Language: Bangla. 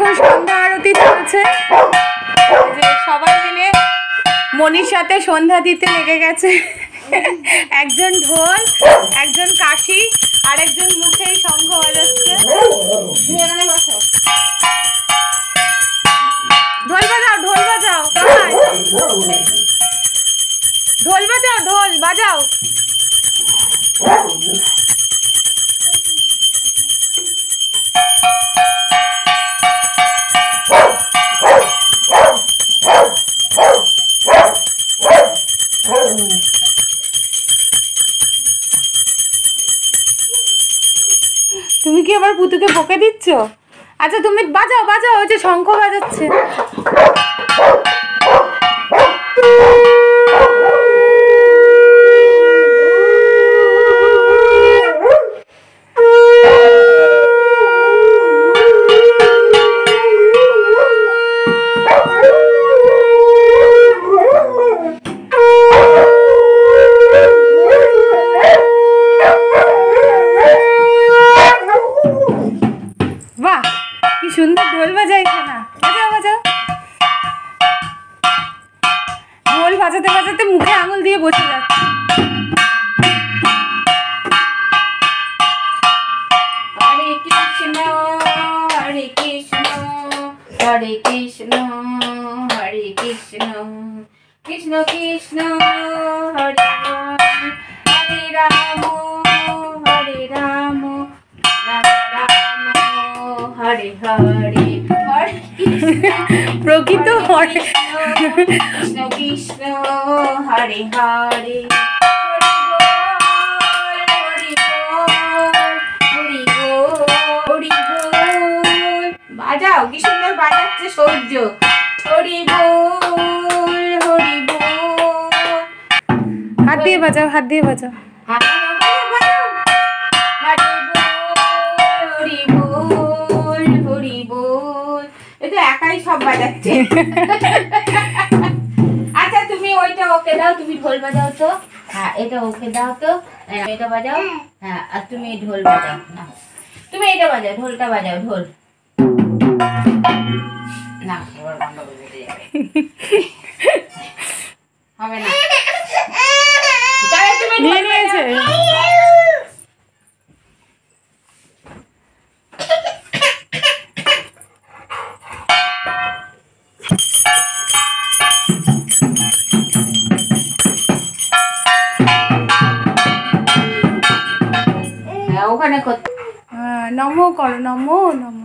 এখন সন্ধ্যা আরতি চলছে, যে সবাই মিলে মনির সাথে সন্ধ্যা দিতে লেগে গেছে। একজন ঢোল, একজন কাশি, আর একজন মুখেই শঙ্খ বাজাচ্ছে। ঢোল বাজাও, ঢোল বাজাও, ঢোল বাজাও, ঢোল বাজাও। তুমি কি আবার পুতুকে বকে দিচ্ছ? আচ্ছা তুমি বাজাও বাজাও, ওই যে শঙ্খ বাজাচ্ছে। বাহ, কি সুন্দর ঢোল বাজাইছে না? বাজাও বাজাও। ঢোল বাজাতে বাজাতে মুখে আঙুল দিয়ে বসে যাচ্ছে। হরে কৃষ্ণ হরে কৃষ্ণ হরে কৃষ্ণ হরে কৃষ্ণ কৃষ্ণ কৃষ্ণ হরে হরে রাম হরে রাম রাম রাম হরে হরে হরে প্রকৃত হরে কৃষ্ণ কৃষ্ণ হরে হরে বাজাও, কি সুন্দর বাজাচ্ছে সূর্য। হরি বল হরি বল। হাত দিয়ে বাজাও, হাত দিয়ে বাজাও। হরি বল হরি বল। এ তো একাই সব বাজাচ্ছে। আচ্ছা তুমি ওইটা ওকে দাও, তুমি ঢোল বাজাও তো। হ্যাঁ এটা ওকে দাও তো, এটা বাজাও। হ্যাঁ আর তুমি ঢোল বাজাও না, তুমি এটা বাজাও, ঢোলটা বাজাও, ঢোল না হবে না। নিয়ে নিয়েছে। ওখানে নমো করো, নমো নমো।